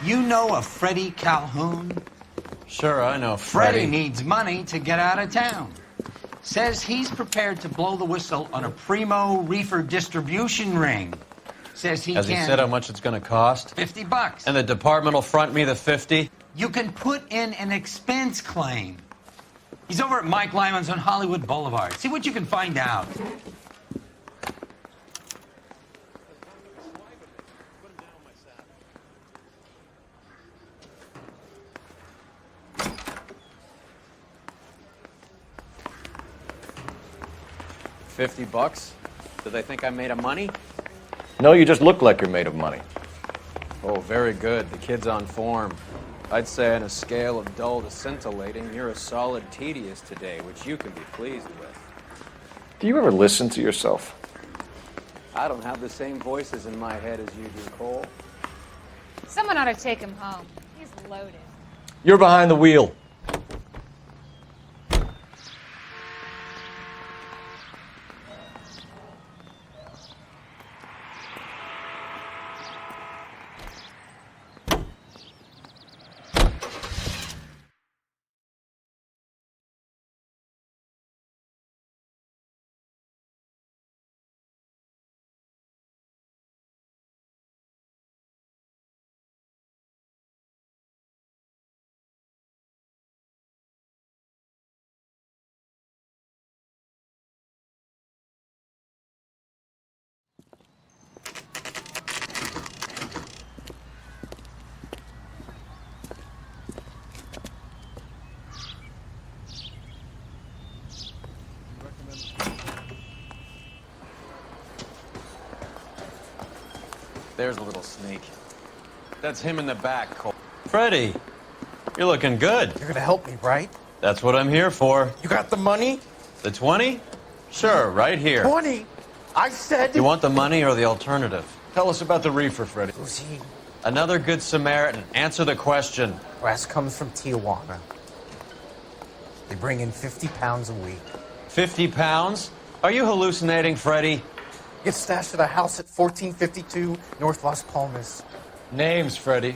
You know a Freddie Calhoun? Sure, I know Freddie needs money to get out of town. Says he's prepared to blow the whistle on a primo reefer distribution ring. Says he Has can... he said how much it's going to cost? $50. And the department will front me the 50? You can put in an expense claim. He's over at Mike Lyman's on Hollywood Boulevard. See what you can find out. $50? Do they think I'm made of money? No, you just look like you're made of money. Oh, very good. The kid's on form. I'd say on a scale of dull to scintillating, you're a solid tedious today, which you can be pleased with. Do you ever listen to yourself? I don't have the same voices in my head as you do, Cole. Someone ought to take him home. He's loaded. You're behind the wheel. There's a little sneak. That's him in the back, Cole. Freddie, you're looking good. You're gonna help me, right? That's what I'm here for. You got the money? The 20? Sure, right here. 20? I said... You want the money or the alternative? Tell us about the reefer, Freddie. Who's he? Another good Samaritan. Answer the question. Brass comes from Tijuana. They bring in 50 pounds a week. 50 pounds? Are you hallucinating, Freddie? Gets stashed at a house at 1452 North Las Palmas. Names, Freddie.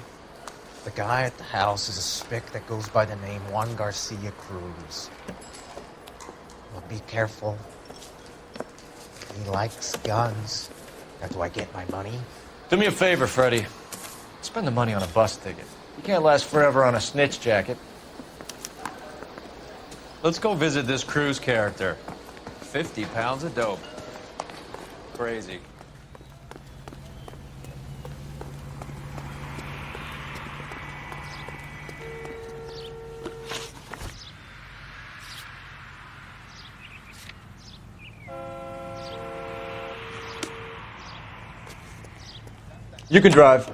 The guy at the house is a spick that goes by the name Juan Garcia Cruz. Well, be careful. He likes guns. Now, do I get my money? Do me a favor, Freddie. Spend the money on a bus ticket. You can't last forever on a snitch jacket. Let's go visit this Cruz character. 50 pounds of dope. Crazy. You can drive.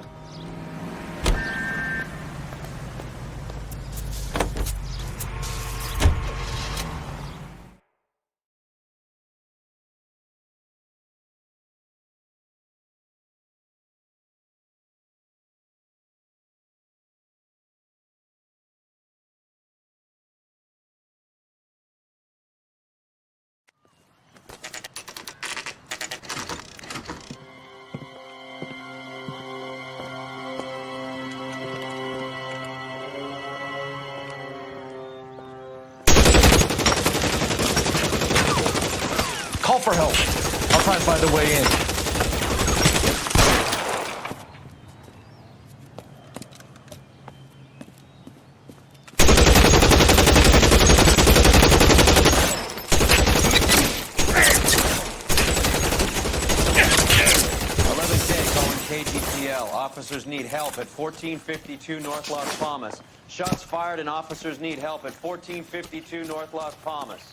Call for help. I'll try and find a way in. KGPL. Officers need help at 1452 North Las Palmas. Shots fired and officers need help at 1452 North Las Palmas.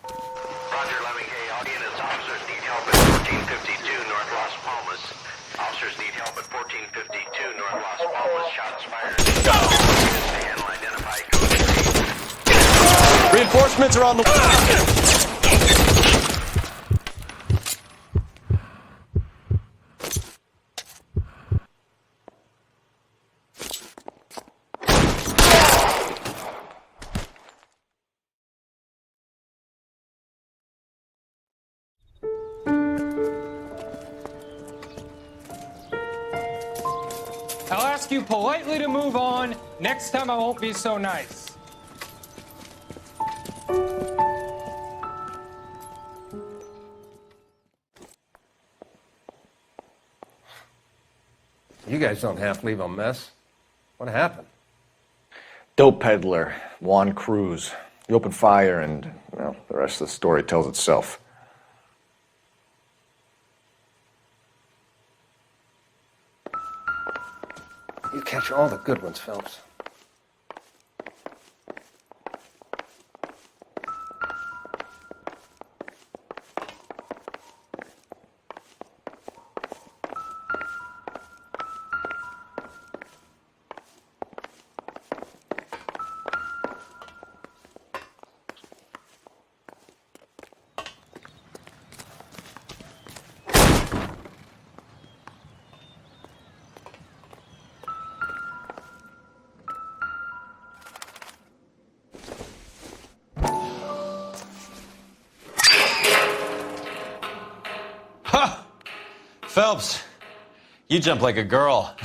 Roger, 11K. Audience officers need help at 1452 North Las Palmas. Officers need help at 1452 North Las Palmas. Shots fired. Stand, identify code 3. Reinforcements are on the way. I'll ask you politely to move on. Next time I won't be so nice. You guys don't half leave a mess. What happened? Dope peddler, Juan Cruz. He opened fire and, well, the rest of the story tells itself. You catch all the good ones, Phelps. Phelps, you jump like a girl.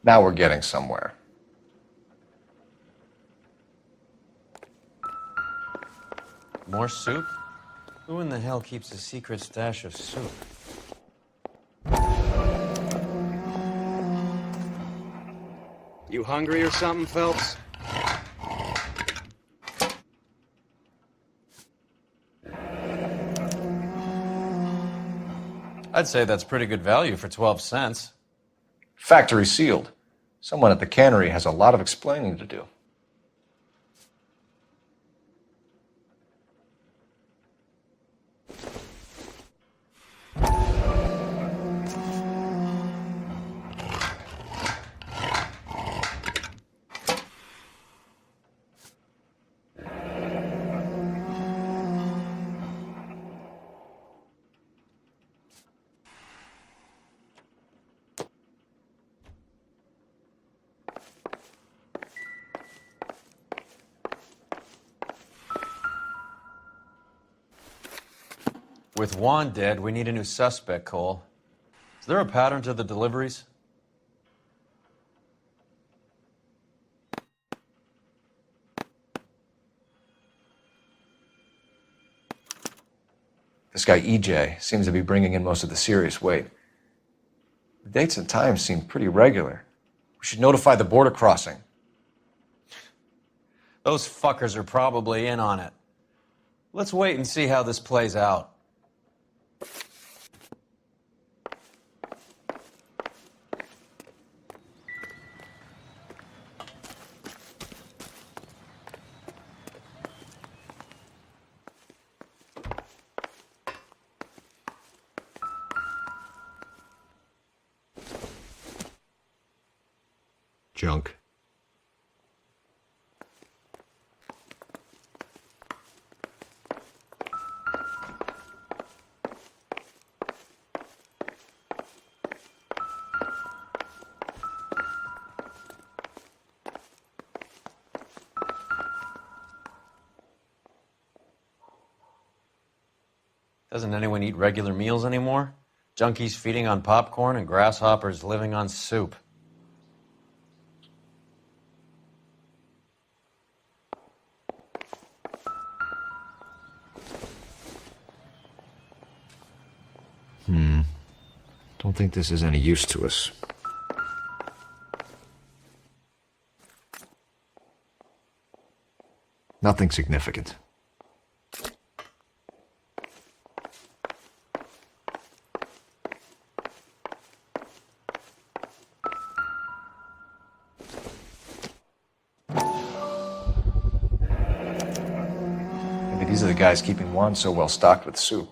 Now we're getting somewhere. More soup? Who in the hell keeps a secret stash of soup? You hungry or something, Phelps? I'd say that's pretty good value for 12 cents. Factory sealed. Someone at the cannery has a lot of explaining to do. With Juan dead, we need a new suspect, Cole. Is there a pattern to the deliveries? This guy EJ seems to be bringing in most of the serious weight. The dates and times seem pretty regular. We should notify the border crossing. Those fuckers are probably in on it. Let's wait and see how this plays out. Junk. Doesn't anyone eat regular meals anymore? Junkies feeding on popcorn and grasshoppers living on soup. Don't think this is any use to us. Nothing significant. Maybe these are the guys keeping Juan so well stocked with soup.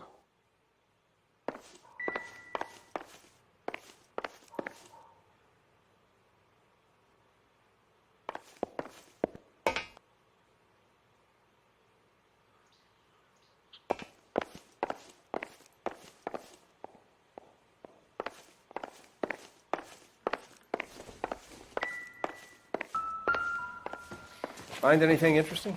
Find anything interesting?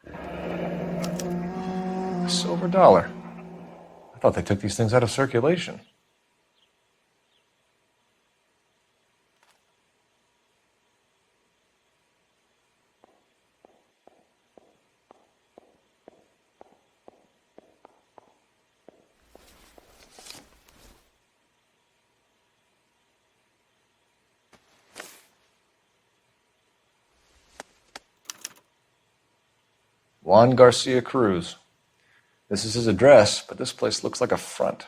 A silver dollar. I thought they took these things out of circulation. Juan Garcia Cruz. This is his address, but this place looks like a front.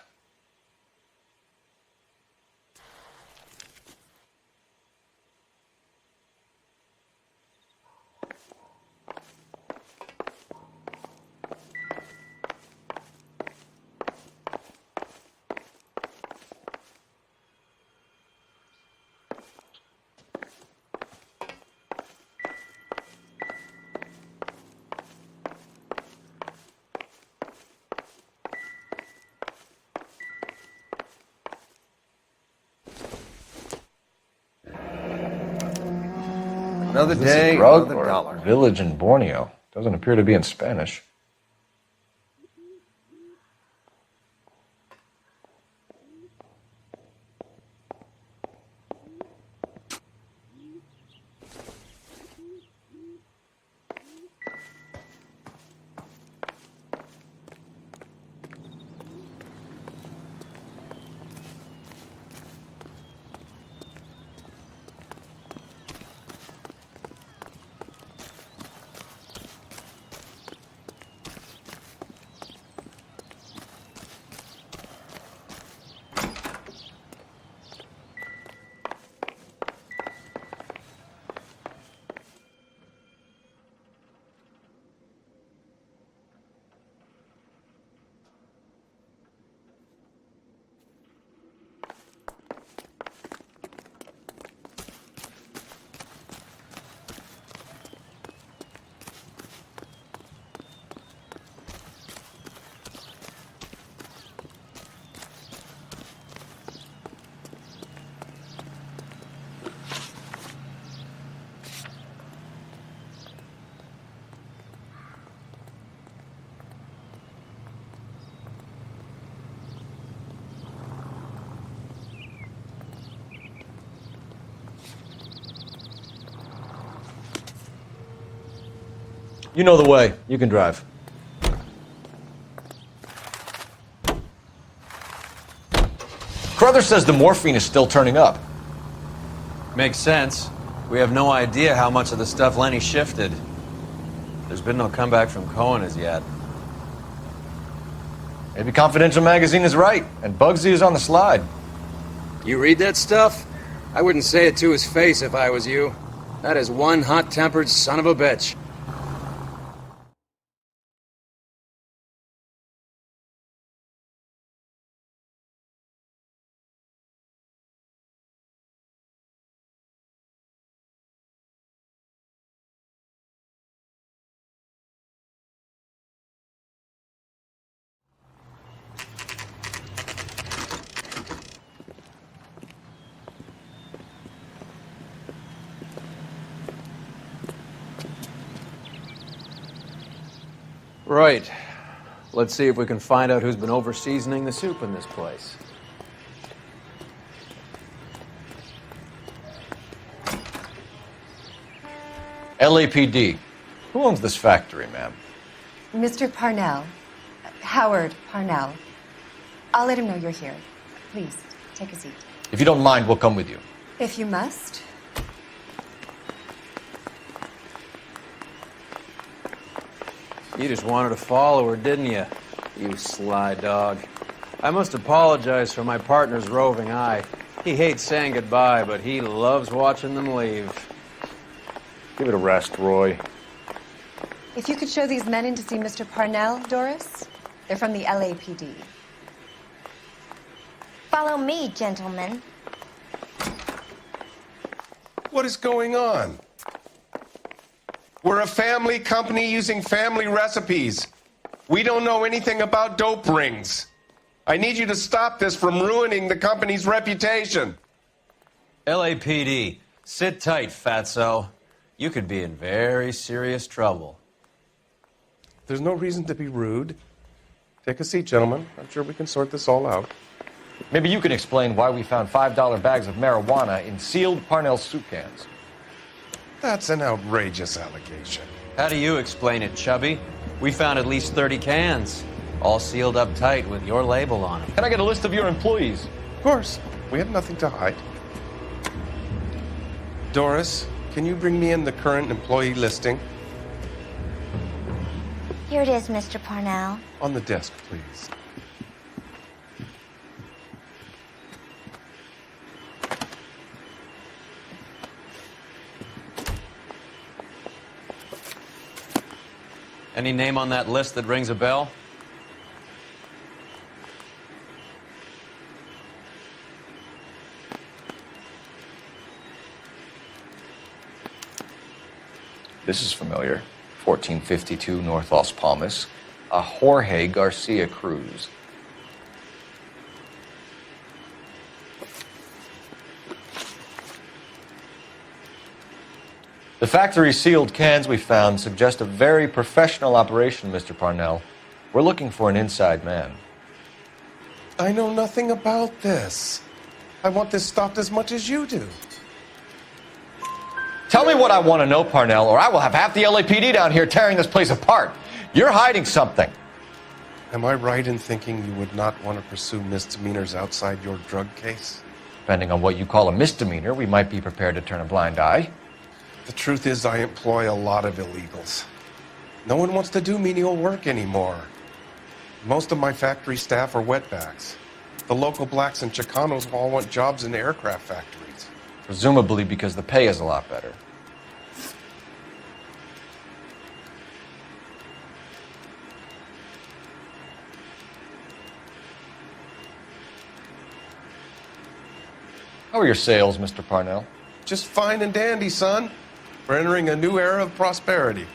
Another Is this day, a drug another or dollar. a village in Borneo? Doesn't appear to be in Spanish. You know the way. You can drive. Carruthers says the morphine is still turning up. Makes sense. We have no idea how much of the stuff Lenny shifted. There's been no comeback from Cohen as yet. Maybe Confidential Magazine is right, and Bugsy is on the slide. You read that stuff? I wouldn't say it to his face if I was you. That is one hot-tempered son of a bitch. Right. Let's see if we can find out who's been over-seasoning the soup in this place. LAPD. Who owns this factory, ma'am? Mr. Parnell. Howard Parnell. I'll let him know you're here. Please, take a seat. If you don't mind, we'll come with you. If you must. You just wanted a follower, didn't you? You sly dog. I must apologize for my partner's roving eye. He hates saying goodbye, but he loves watching them leave. Give it a rest, Roy. If you could show these men in to see Mr. Parnell, Doris. They're from the LAPD. Follow me, gentlemen. What is going on? We're a family company using family recipes. We don't know anything about dope rings. I need you to stop this from ruining the company's reputation. LAPD, sit tight, fatso. You could be in very serious trouble. There's no reason to be rude. Take a seat, gentlemen. I'm sure we can sort this all out. Maybe you can explain why we found $5 bags of marijuana in sealed Parnell soup cans. That's an outrageous allegation. How do you explain it, Chubby? We found at least 30 cans, all sealed up tight with your label on them. Can I get a list of your employees? Of course. We had nothing to hide. Doris, can you bring me in the current employee listing? Here it is, Mr. Parnell. On the desk, please. Any name on that list that rings a bell? This is familiar. 1452 North Las Palmas. A Jorge Garcia Cruz. The factory sealed cans we found suggest a very professional operation, Mr. Parnell. We're looking for an inside man. I know nothing about this. I want this stopped as much as you do. Tell me what I want to know, Parnell, or I will have half the LAPD down here tearing this place apart. You're hiding something. Am I right in thinking you would not want to pursue misdemeanors outside your drug case? Depending on what you call a misdemeanor, we might be prepared to turn a blind eye. The truth is, I employ a lot of illegals. No one wants to do menial work anymore. Most of my factory staff are wetbacks. The local blacks and Chicanos all want jobs in the aircraft factories. Presumably because the pay is a lot better. How are your sales, Mr. Parnell? Just fine and dandy, son. We're entering a new era of prosperity.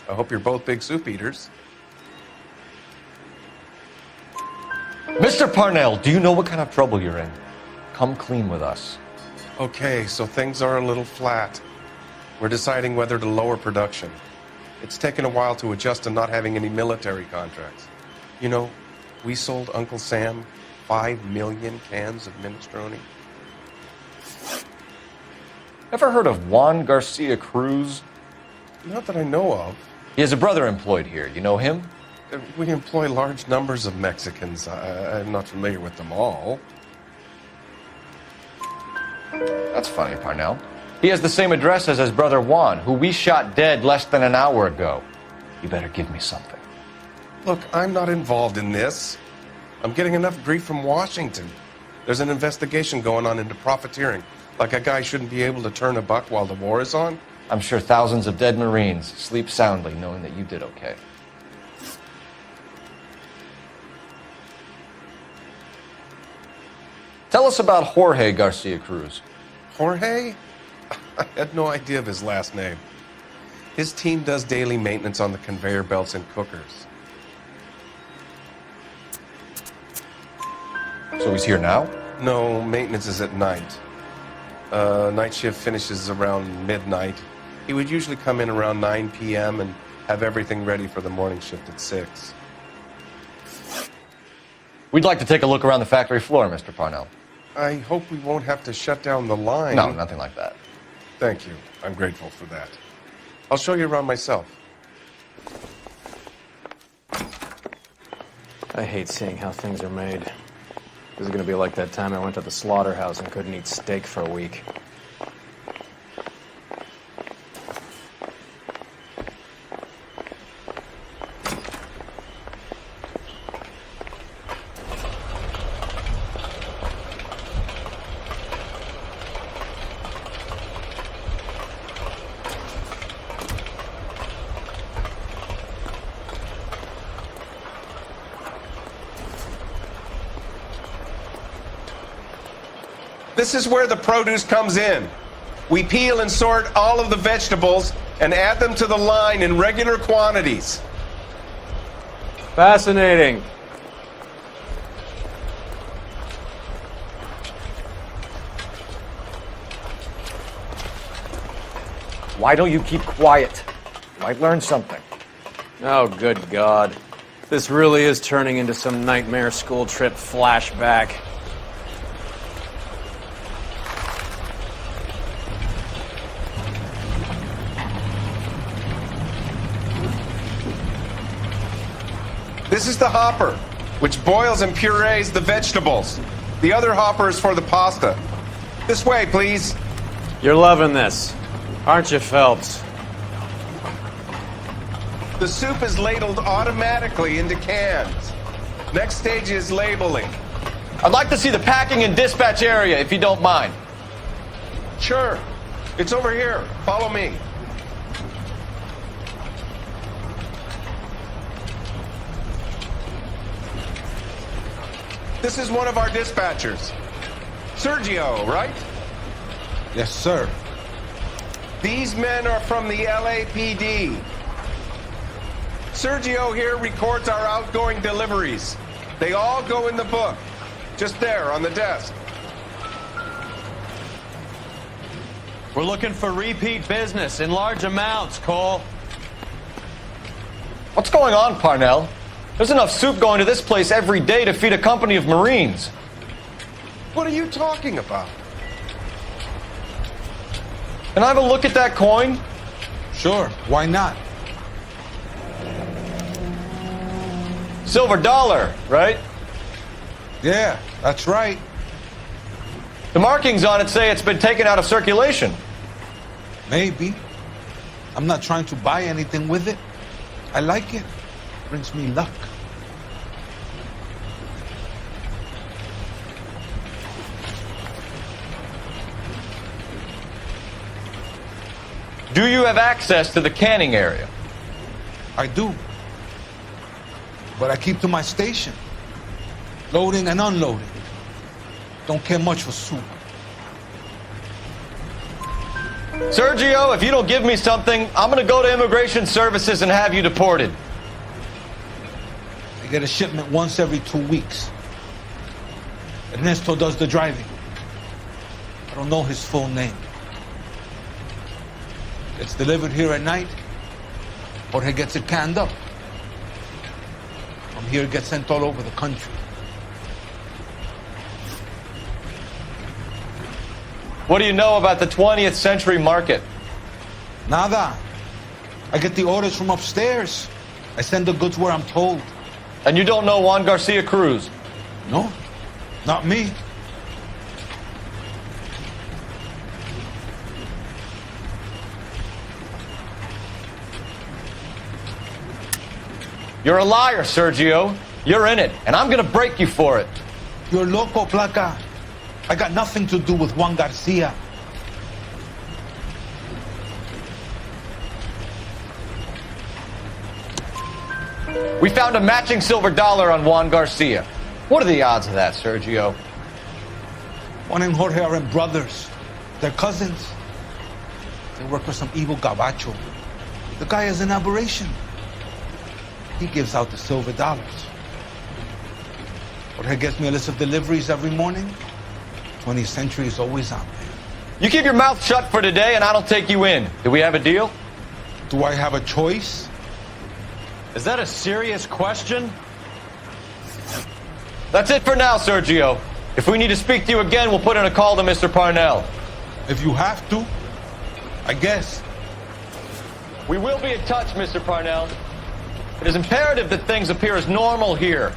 I hope you're both big soup eaters. Mr. Parnell, do you know what kind of trouble you're in? Come clean with us. Okay, so things are a little flat. We're deciding whether to lower production. It's taken a while to adjust to not having any military contracts. You know, we sold Uncle Sam 5 million cans of minestrone. Ever heard of Juan Garcia Cruz? Not that I know of. He has a brother employed here. You know him? We employ large numbers of Mexicans. I'm not familiar with them all. That's funny, Parnell. He has the same address as his brother Juan, who we shot dead less than an hour ago. You better give me something. Look, I'm not involved in this. I'm getting enough grief from Washington. There's an investigation going on into profiteering. Like a guy shouldn't be able to turn a buck while the war is on. I'm sure thousands of dead Marines sleep soundly knowing that you did okay. Tell us about Jorge Garcia Cruz. Jorge? I had no idea of his last name. His team does daily maintenance on the conveyor belts and cookers. So he's here now? No, maintenance is at night. Night shift finishes around midnight. He would usually come in around 9 p.m. and have everything ready for the morning shift at 6. We'd like to take a look around the factory floor, Mr. Parnell. I hope we won't have to shut down the line. No, nothing like that. Thank you. I'm grateful for that. I'll show you around myself. I hate seeing how things are made. This is going to be like that time I went to the slaughterhouse and couldn't eat steak for a week. This is where the produce comes in. We peel and sort all of the vegetables and add them to the line in regular quantities. Fascinating. Why don't you keep quiet? You might learn something. Oh, good God. This really is turning into some nightmare school trip flashback. This is the hopper, which boils and purees the vegetables. The other hopper is for the pasta. This way, please. You're loving this, aren't you, Phelps? The soup is ladled automatically into cans. Next stage is labeling. I'd like to see the packing and dispatch area, if you don't mind. Sure. It's over here. Follow me. This is one of our dispatchers. Sergio, right? Yes, sir. These men are from the LAPD. Sergio here records our outgoing deliveries. They all go in the book. Just there on the desk. We're looking for repeat business in large amounts, Cole. What's going on, Parnell? There's enough soup going to this place every day to feed a company of Marines. What are you talking about? Can I have a look at that coin? Sure, why not? Silver dollar, right? Yeah, that's right. The markings on it say it's been taken out of circulation. Maybe. I'm not trying to buy anything with it. I like it. Brings me luck. Do you have access to the canning area? I do. But I keep to my station. Loading and unloading. Don't care much for soup. Sergio, if you don't give me something, I'm gonna go to Immigration Services and have you deported. I get a shipment once every 2 weeks. Ernesto does the driving. I don't know his full name. It's delivered here at night. Jorge gets it canned up. From here it gets sent all over the country. What do you know about the 20th century market? Nada. I get the orders from upstairs. I send the goods where I'm told. And you don't know Juan Garcia Cruz? No, not me. You're a liar, Sergio. You're in it, and I'm gonna break you for it. You're loco, Placa. I got nothing to do with Juan Garcia. We found a matching silver dollar on Juan Garcia. What are the odds of that, Sergio? Juan and Jorge are brothers. They're cousins. They work for some evil gabacho. The guy is an aberration. He gives out the silver dollars. Jorge gets me a list of deliveries every morning. 20th century is always on there. You keep your mouth shut for today, and I don't take you in. Do we have a deal? Do I have a choice? Is that a serious question? That's it for now, Sergio. If we need to speak to you again, we'll put in a call to Mr. Parnell. If you have to, I guess. We will be in touch, Mr. Parnell. It is imperative that things appear as normal here.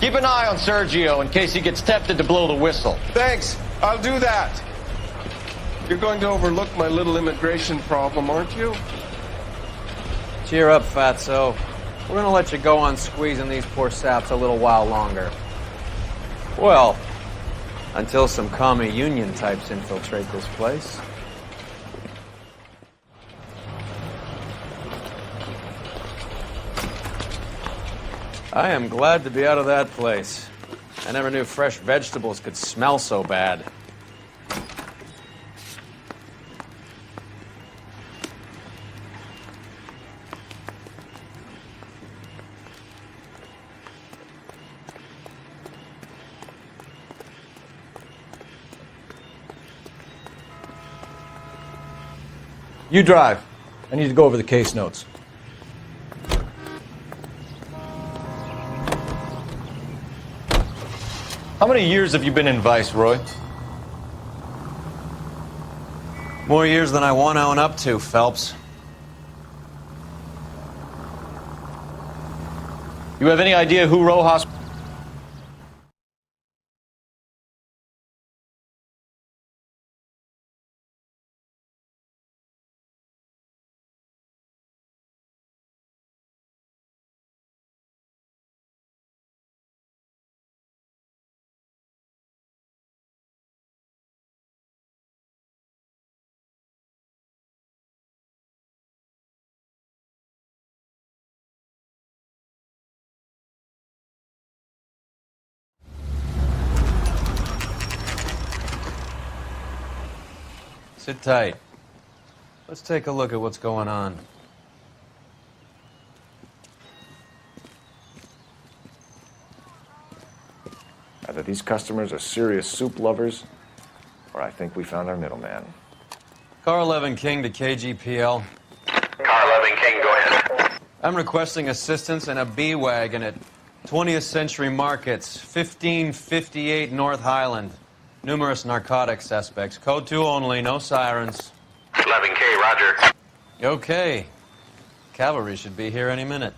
Keep an eye on Sergio in case he gets tempted to blow the whistle. Thanks. I'll do that. You're going to overlook my little immigration problem, aren't you? Cheer up, fatso. We're gonna let you go on squeezing these poor saps a little while longer. Well, until some commie union types infiltrate this place. I am glad to be out of that place. I never knew fresh vegetables could smell so bad. You drive. I need to go over the case notes. How many years have you been in Vice, Roy? More years than I want to own up to, Phelps. You have any idea who Rojas... Sit tight. Let's take a look at what's going on. Either these customers are serious soup lovers, or I think we found our middleman. Car 11 King to KGPL. Car 11 King, go ahead. I'm requesting assistance in a B-Wagon at 20th Century Markets, 1558 North Highland. Numerous narcotic suspects. Code 2 only, no sirens. 11K, roger. Okay. Cavalry should be here any minute.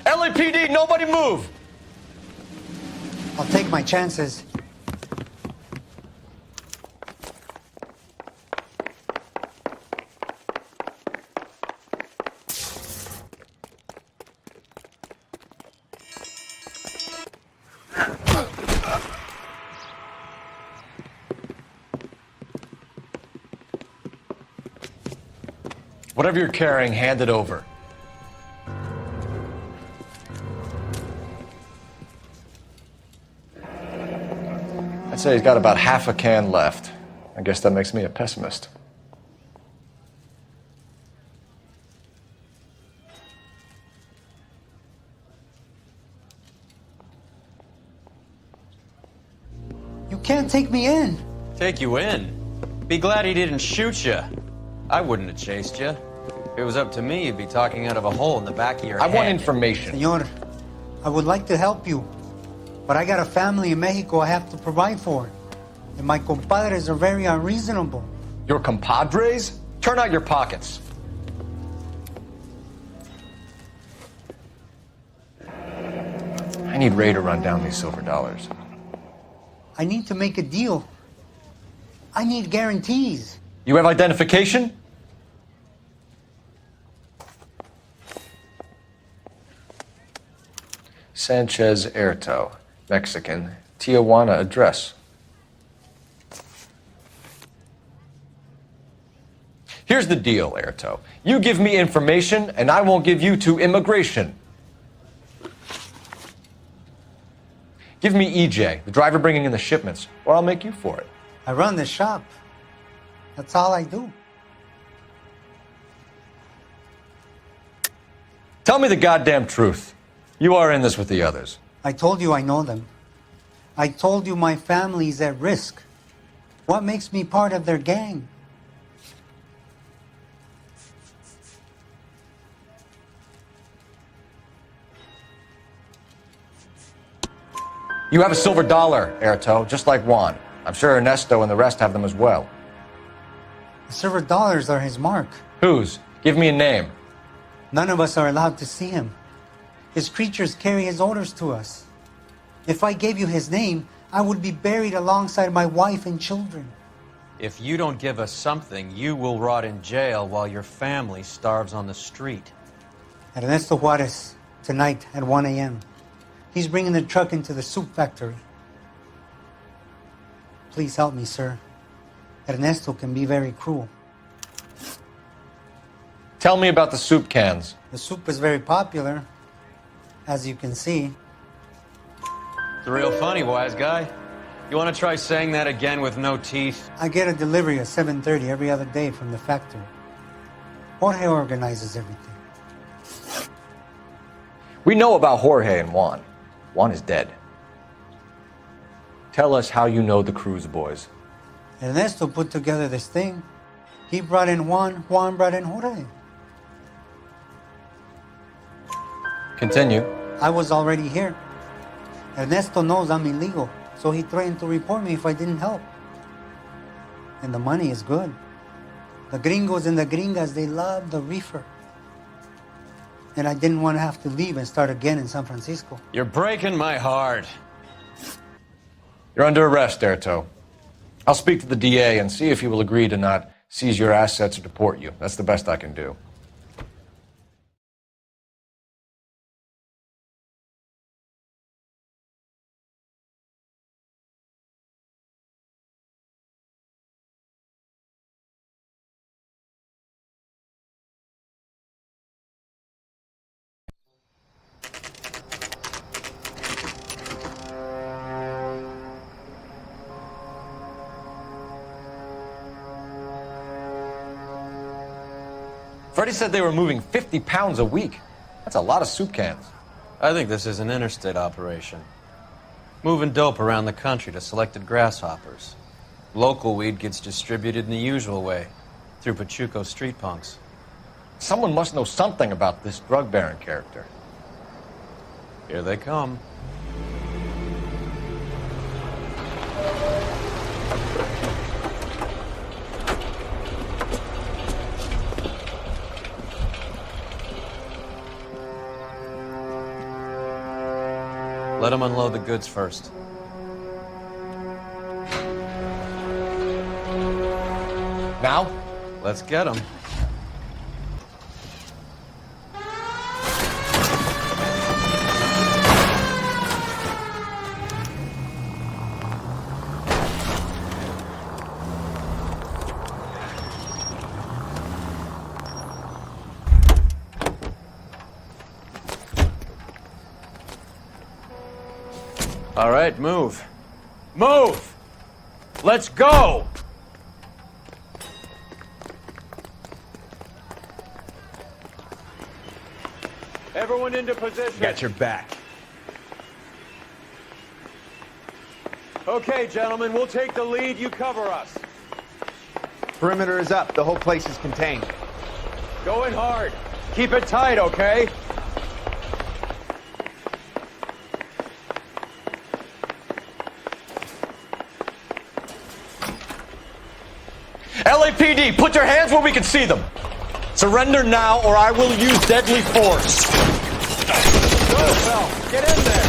LAPD, nobody move! I'll take my chances. Whatever you're carrying, hand it over. I'd say he's got about half a can left. I guess that makes me a pessimist. You can't take me in. Take you in? Be glad he didn't shoot you. I wouldn't have chased you. If it was up to me, you'd be talking out of a hole in the back of your head. I want information. Senor, I would like to help you, but I got a family in Mexico I have to provide for. And my compadres are very unreasonable. Your compadres? Turn out your pockets. I need Ray to run down these silver dollars. I need to make a deal. I need guarantees. You have identification? Sanchez Erto, Mexican, Tijuana address. Here's the deal, Erto. You give me information, and I won't give you to immigration. Give me EJ, the driver bringing in the shipments, or I'll make you for it. I run the shop. That's all I do. Tell me the goddamn truth. You are in this with the others. I told you I know them. I told you my family's at risk. What makes me part of their gang? You have a silver dollar, Erto, just like Juan. I'm sure Ernesto and the rest have them as well. The silver dollars are his mark. Whose? Give me a name. None of us are allowed to see him. His creatures carry his orders to us. If I gave you his name, I would be buried alongside my wife and children. If you don't give us something, you will rot in jail while your family starves on the street. Ernesto Juarez, tonight at 1 a.m. He's bringing the truck into the soup factory. Please help me, sir. Ernesto can be very cruel. Tell me about the soup cans. The soup is very popular, as you can see. It's real funny, wise guy. You want to try saying that again with no teeth? I get a delivery at 7:30 every other day from the factory. Jorge organizes everything. We know about Jorge and Juan. Juan is dead. Tell us how you know the Cruz boys. Ernesto put together this thing. He brought in Juan, Juan brought in Jorge. Continue. I was already here. Ernesto knows I'm illegal, so he threatened to report me if I didn't help. And the money is good. The gringos and the gringas, they love the reefer. And I didn't want to have to leave and start again in San Francisco. You're breaking my heart. You're under arrest, Erto. I'll speak to the DA and see if he will agree to not seize your assets or deport you. That's the best I can do. Freddie said they were moving 50 pounds a week. That's a lot of soup cans. I think this is an interstate operation. Moving dope around the country to selected grasshoppers. Local weed gets distributed in the usual way, through Pachuco street punks. Someone must know something about this drug baron character. Here they come. Let them unload the goods first. Now? Let's get them. All right, move. Move! Let's go! Everyone into position. Got your back. Okay, gentlemen, we'll take the lead. You cover us. Perimeter is up. The whole place is contained. Go in hard. Keep it tight, okay? LAPD, put your hands where we can see them. Surrender now or I will use deadly force. Go, Phil. Get in there.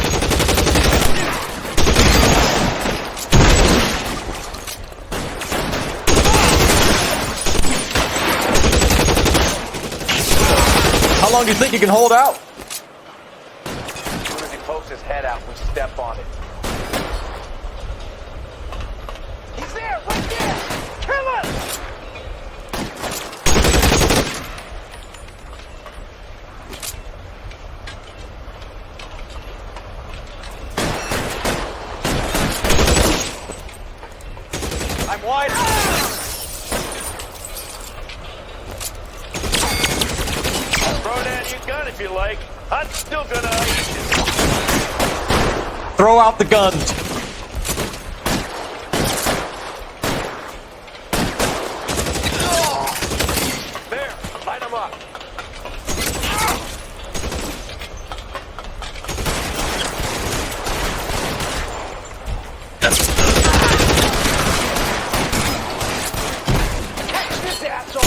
How long do you think you can hold out? As soon as he pokes his head out, we step on it. He's there, right there! Kill him! I'm wide. Throw down your gun if you like. I'm still gonna... Throw out the guns. There, light him up. Catch this asshole!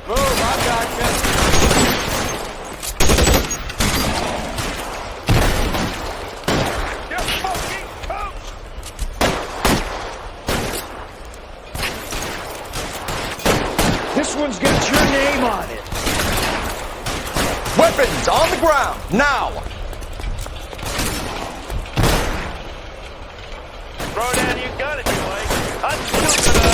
Move, I gotcha. You're fucking toast! This one's got your name on it. Weapons on the ground, now! Throw down your gun if you like. I'm still gonna...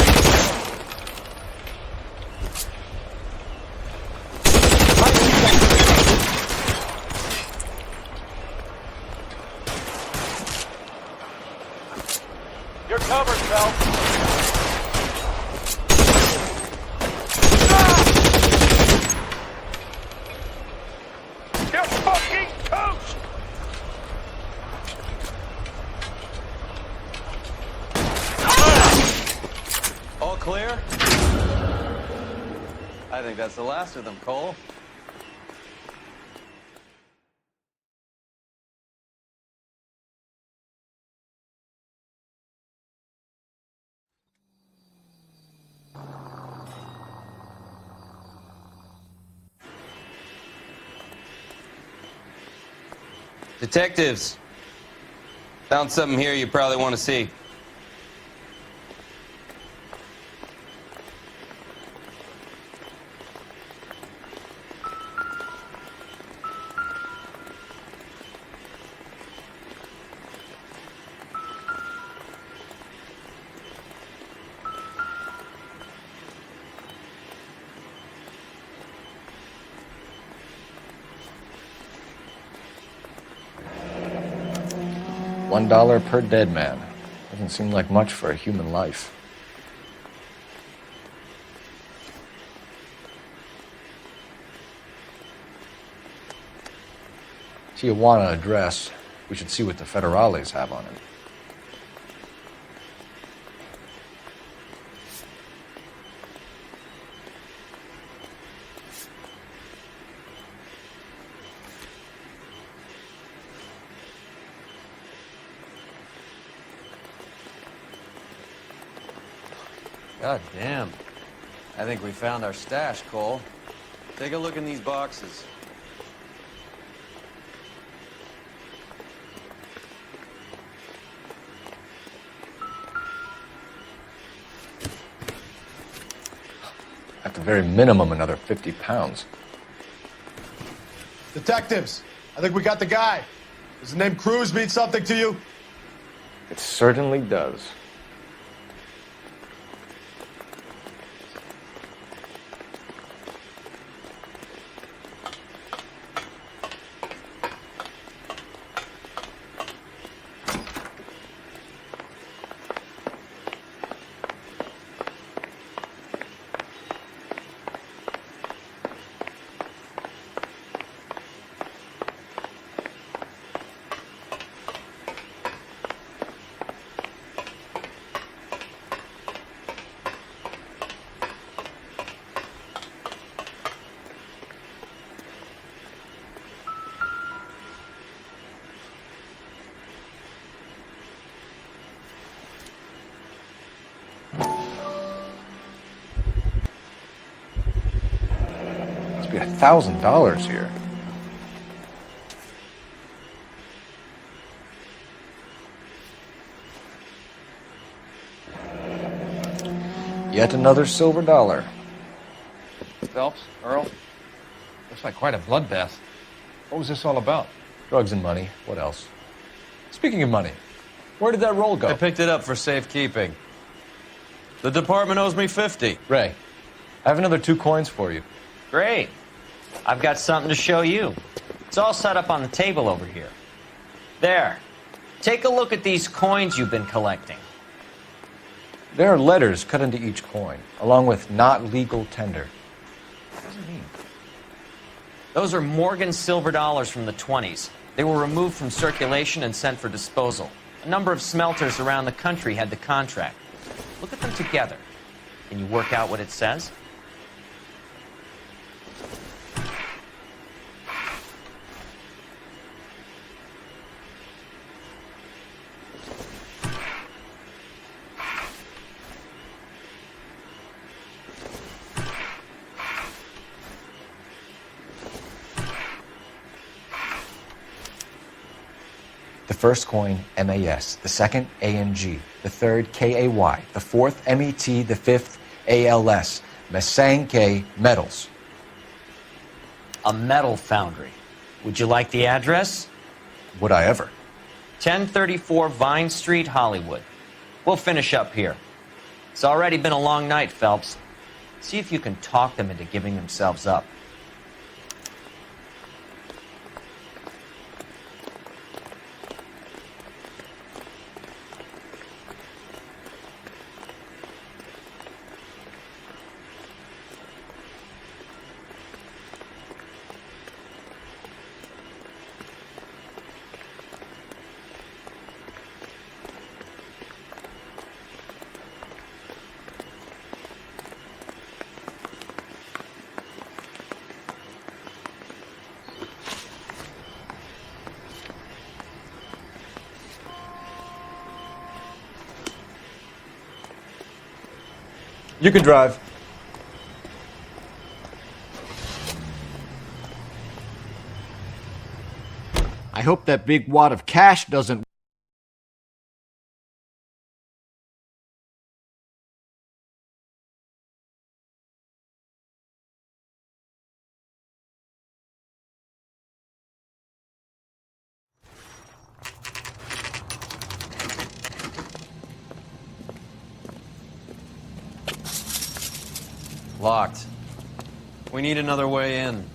You're covered. You're fucking toast! All clear? I think that's the last of them, Cole. Detectives, found something here you probably want to see. $1 per dead man. Doesn't seem like much for a human life. Tijuana address. We should see what the federales have on it. God damn. I think we found our stash, Cole. Take a look in these boxes. At the very minimum, another 50 pounds. Detectives, I think we got the guy. Does the name Cruz mean something to you? It certainly does. Be $1,000 here. Yet another silver dollar. Phelps, Earl, looks like quite a bloodbath. What was this all about? Drugs and money. What else? Speaking of money, where did that roll go? I picked it up for safekeeping. The department owes me 50. Ray, I have another 2 coins for you. Great. I've got something to show you. It's all set up on the table over here. There. Take a look at these coins you've been collecting. There are letters cut into each coin, along with not legal tender. What does it mean? Those are Morgan silver dollars from the 20s. They were removed from circulation and sent for disposal. A number of smelters around the country had the contract. Look at them together. Can you work out what it says? The first coin, MAS. The second, ANG. The third, KAY. The fourth, MET. The fifth, ALS. Masanke Metals. A metal foundry. Would you like the address? Would I ever? 1034 Vine Street, Hollywood. We'll finish up here. It's already been a long night, Phelps. See if you can talk them into giving themselves up. You can drive. I hope that big wad of cash doesn't... Locked. We need another way in.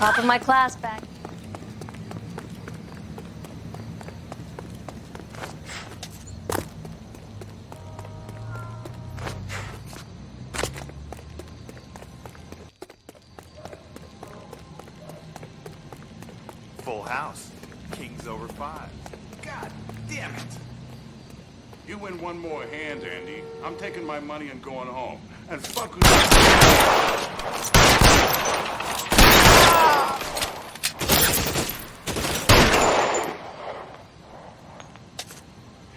Top of my class back. Full house. King's over 5. God damn it. You win one more hand, Andy. I'm taking my money and going home. And fuck with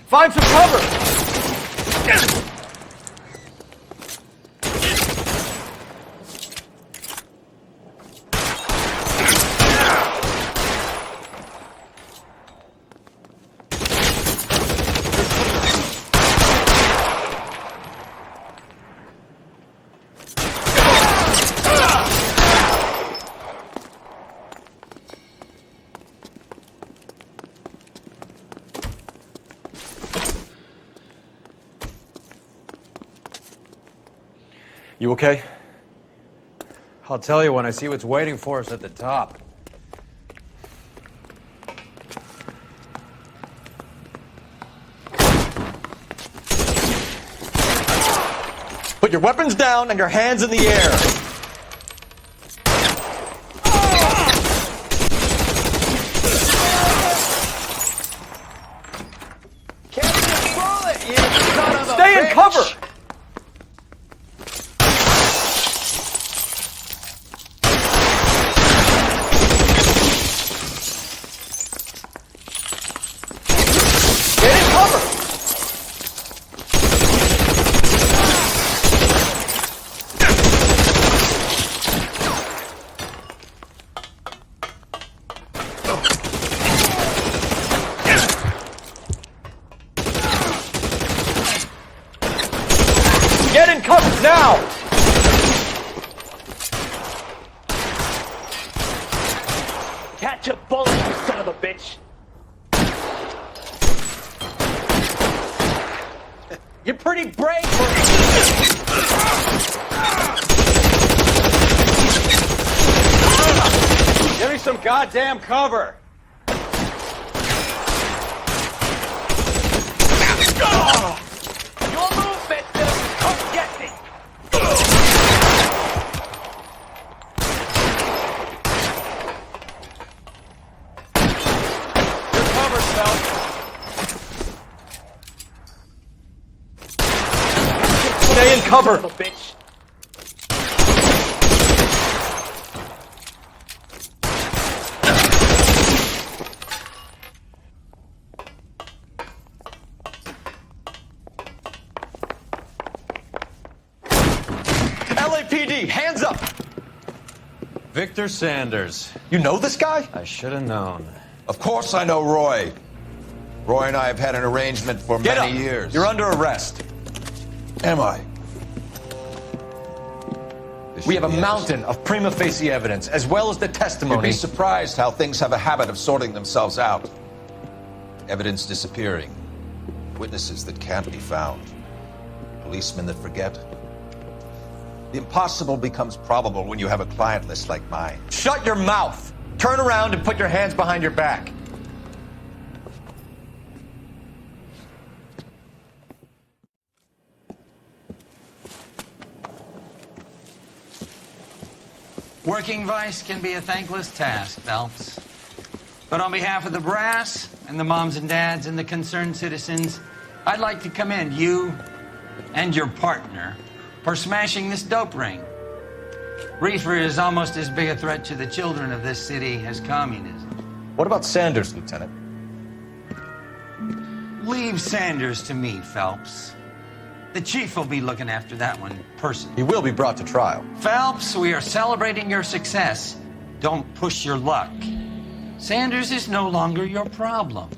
Find some cover! You okay? I'll tell you when I see what's waiting for us at the top. Put your weapons down and your hands in the air. Stay in cover! Get in cover now! Catch a bullet, you son of a bitch! You're pretty brave for Give me some goddamn cover! Your move, mister! Come get me! Stay in cover. Bitch. LAPD, hands up! Victor Sanders. You know this guy? I should have known. Of course I know Roy. Roy and I have had an arrangement for Get many up. years. You're under arrest. Am I? We have a mountain of prima facie evidence, as well as the You'd testimony. be surprised how things have a habit of sorting themselves out. Evidence disappearing. Witnesses that can't be found. Policemen that forget. The impossible becomes probable when you have a client list like mine. Shut your mouth! Turn around and put your hands behind your back. Working vice can be a thankless task, Phelps. But on behalf of the brass and the moms and dads and the concerned citizens, I'd like to commend you and your partner for smashing this dope ring. Reefer is almost as big a threat to the children of this city as communism. What about Sanders, Lieutenant? Leave Sanders to me, Phelps. The chief will be looking after that one personally. He will be brought to trial. Phelps, we are celebrating your success. Don't push your luck. Sanders is no longer your problem.